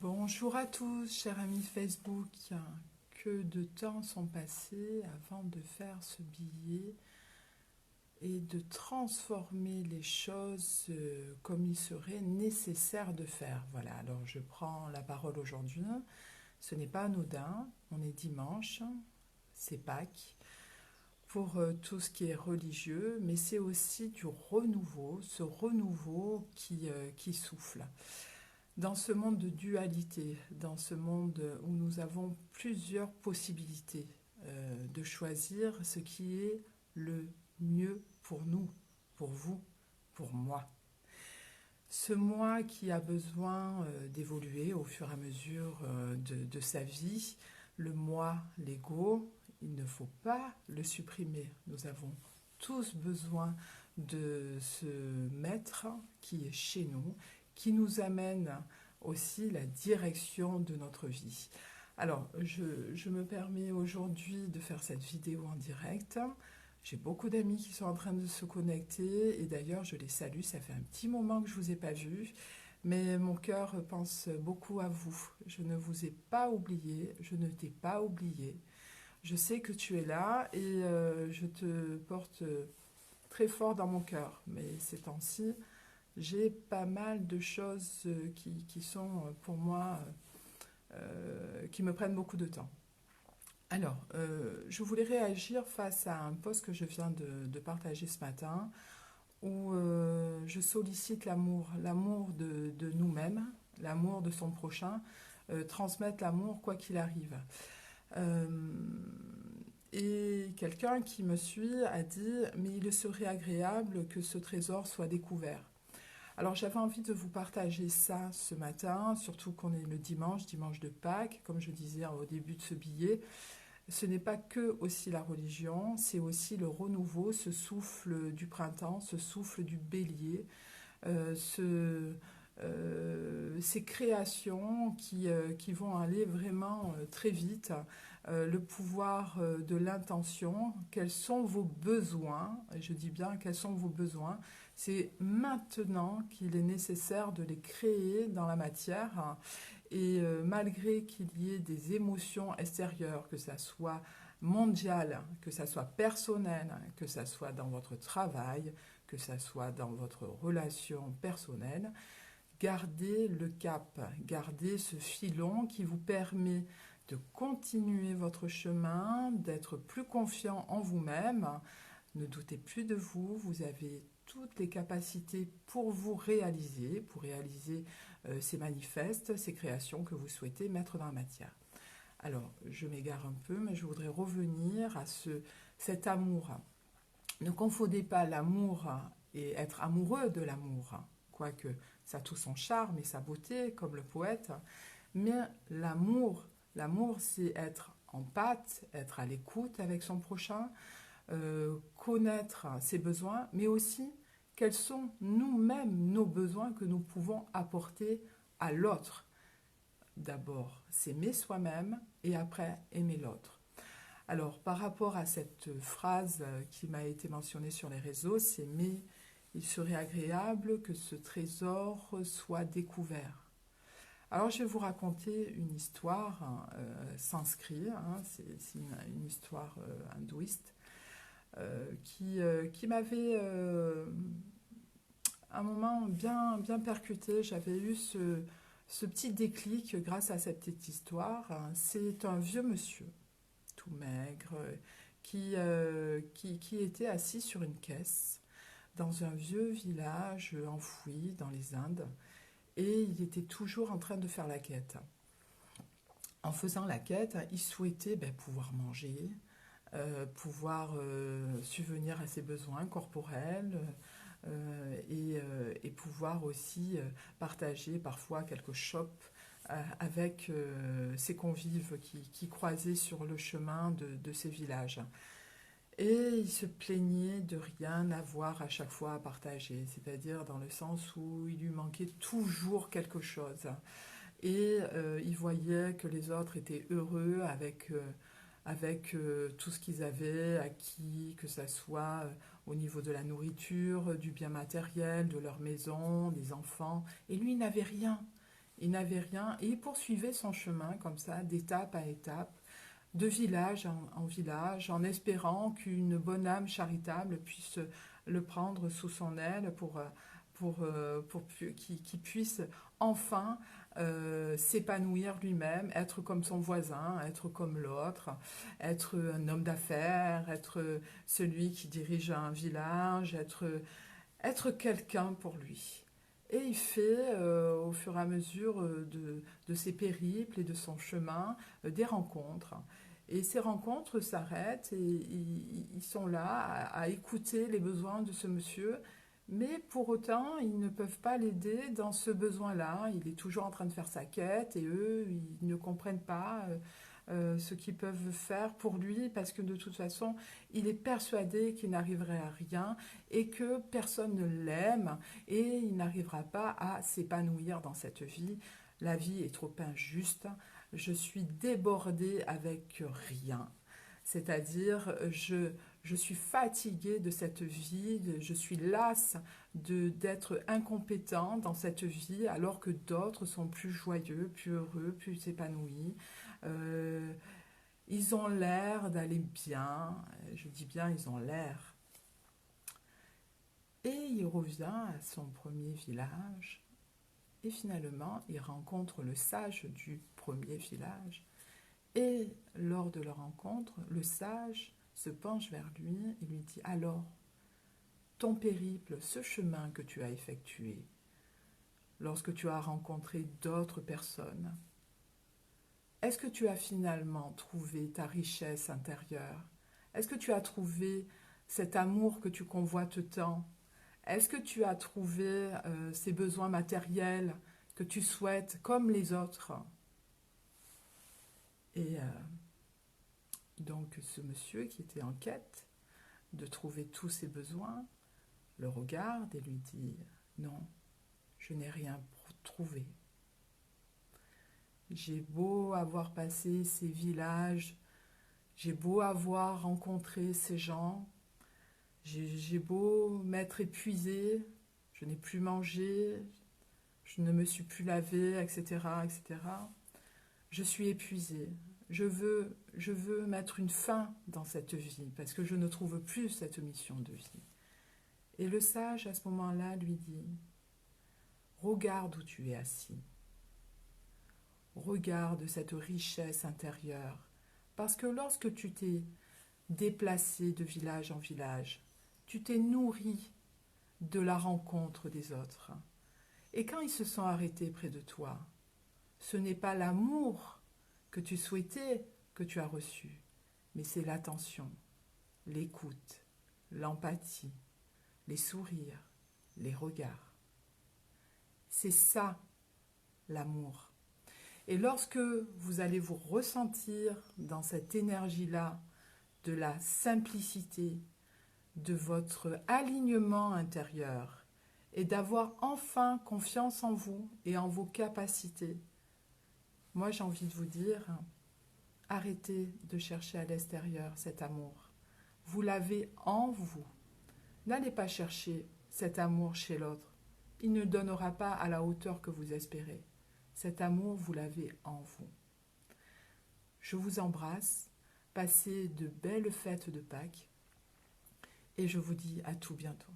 Bonjour à tous, chers amis Facebook. Que de temps sont passés avant de faire ce billet et de transformer les choses comme il serait nécessaire de faire. Voilà, alors je prends la parole aujourd'hui. Ce n'est pas anodin, on est dimanche, c'est Pâques, pour tout ce qui est religieux, mais c'est aussi du renouveau, ce renouveau qui souffle. Dans ce monde de dualité, dans ce monde où nous avons plusieurs possibilités de choisir ce qui est le mieux pour nous, pour vous, pour moi. Ce moi qui a besoin d'évoluer au fur et à mesure de sa vie, le moi, l'ego, il ne faut pas le supprimer. Nous avons tous besoin de ce maître qui est chez nous, qui nous amène aussi la direction de notre vie. Alors, je me permets aujourd'hui de faire cette vidéo en direct. J'ai beaucoup d'amis qui sont en train de se connecter et d'ailleurs je les salue, ça fait un petit moment que je ne vous ai pas vu, mais mon cœur pense beaucoup à vous. Je ne vous ai pas oublié, je ne t'ai pas oublié. Je sais que tu es là et je te porte très fort dans mon cœur, mais ces temps-ci, j'ai pas mal de choses qui sont pour moi, qui me prennent beaucoup de temps. Alors, je voulais réagir face à un post que je viens de partager ce matin, où je sollicite l'amour, l'amour de nous-mêmes, l'amour de son prochain, transmettre l'amour quoi qu'il arrive. Euh, et quelqu'un qui me suit a dit, mais il serait agréable que ce trésor soit découvert. Alors j'avais envie de vous partager ça ce matin, surtout qu'on est le dimanche, dimanche de Pâques, comme je disais au début de ce billet. Ce n'est pas que aussi la religion, c'est aussi le renouveau, ce souffle du printemps, ce souffle du bélier, euh, ce, ces créations qui vont aller vraiment très vite, le pouvoir de l'intention, quels sont vos besoins, et je dis bien quels sont vos besoins, c'est maintenant qu'il est nécessaire de les créer dans la matière et malgré qu'il y ait des émotions extérieures, que ça soit mondial, que ça soit personnel, que ça soit dans votre travail, que ça soit dans votre relation personnelle, gardez le cap, gardez ce filon qui vous permet de continuer votre chemin, d'être plus confiant en vous-même. Ne doutez plus de vous, vous avez toutes les capacités pour pour réaliser ces manifestes, ces créations que vous souhaitez mettre dans la matière. Alors, je m'égare un peu, mais je voudrais revenir à cet amour. Ne confondez pas l'amour et être amoureux de l'amour, quoique ça a tout son charme et sa beauté, comme le poète, mais l'amour c'est être en pâte, être à l'écoute avec son prochain, connaître ses besoins, mais aussi quels sont nous-mêmes nos besoins que nous pouvons apporter à l'autre. D'abord, s'aimer soi-même et après aimer l'autre. Alors, par rapport à cette phrase qui m'a été mentionnée sur les réseaux, c'est mais il serait agréable que ce trésor soit découvert. Alors, je vais vous raconter une histoire sanskrit, c'est une histoire hindouiste, qui m'avait un moment bien percuté. J'avais eu ce petit déclic grâce à cette petite histoire. C'est un vieux monsieur, tout maigre, qui était assis sur une caisse dans un vieux village enfoui dans les Indes. Et il était toujours en train de faire la quête. En faisant la quête, il souhaitait pouvoir manger, pouvoir subvenir à ses besoins corporels et pouvoir aussi partager parfois quelques chopes avec ses convives qui croisaient sur le chemin de ces villages. Et il se plaignait de rien avoir à chaque fois à partager, c'est-à-dire dans le sens où il lui manquait toujours quelque chose. Et il voyait que les autres étaient heureux avec tout ce qu'ils avaient acquis, que ce soit au niveau de la nourriture, du bien matériel, de leur maison, des enfants. Et lui, il n'avait rien. Il n'avait rien et il poursuivait son chemin comme ça, d'étape à étape, de village en village, en espérant qu'une bonne âme charitable puisse le prendre sous son aile qu'il puisse enfin s'épanouir lui-même, être comme son voisin, être comme l'autre, être un homme d'affaires, être celui qui dirige un village, être quelqu'un pour lui. Et il fait, au fur et à mesure de ses périples et de son chemin, des rencontres. Et ces rencontres s'arrêtent et ils sont là à écouter les besoins de ce monsieur, mais pour autant, ils ne peuvent pas l'aider dans ce besoin-là. Il est toujours en train de faire sa quête et eux, ils ne comprennent pas ce qu'ils peuvent faire pour lui parce que de toute façon, il est persuadé qu'il n'arriverait à rien et que personne ne l'aime et il n'arrivera pas à s'épanouir dans cette vie. La vie est trop injuste. Je suis débordée avec rien. C'est-à-dire, je suis fatiguée de cette vie, je suis lasse d'être incompétent dans cette vie, alors que d'autres sont plus joyeux, plus heureux, plus épanouis. Euh, Ils ont l'air d'aller bien, je dis bien ils ont l'air. Et il revient à son premier village, et finalement il rencontre le sage du premier village. Et lors de leur rencontre, le sage se penche vers lui et lui dit: alors, ton périple, ce chemin que tu as effectué, lorsque tu as rencontré d'autres personnes, est-ce que tu as finalement trouvé ta richesse intérieure? Est-ce que tu as trouvé cet amour que tu convoites tant? Est-ce que tu as trouvé ces besoins matériels que tu souhaites comme les autres? Et donc ce monsieur qui était en quête de trouver tous ses besoins le regarde et lui dit: non, je n'ai rien trouvé. J'ai beau avoir passé ces villages, j'ai beau avoir rencontré ces gens, j'ai beau m'être épuisée, je n'ai plus mangé, je ne me suis plus lavée, etc., etc. Je suis épuisée. Je veux mettre une fin dans cette vie parce que je ne trouve plus cette mission de vie. Et le sage, à ce moment-là, lui dit: regarde où tu es assis. Regarde cette richesse intérieure. Parce que lorsque tu t'es déplacé de village en village, tu t'es nourri de la rencontre des autres. Et quand ils se sont arrêtés près de toi, ce n'est pas l'amour que tu souhaitais que tu as reçu, mais c'est l'attention, l'écoute, l'empathie, les sourires, les regards. C'est ça, l'amour. Et lorsque vous allez vous ressentir dans cette énergie-là de la simplicité, de votre alignement intérieur et d'avoir enfin confiance en vous et en vos capacités, moi j'ai envie de vous dire, arrêtez de chercher à l'extérieur cet amour. Vous l'avez en vous. N'allez pas chercher cet amour chez l'autre. Il ne donnera pas à la hauteur que vous espérez. Cet amour, vous l'avez en vous. Je vous embrasse. Passez de belles fêtes de Pâques. Et je vous dis à tout bientôt.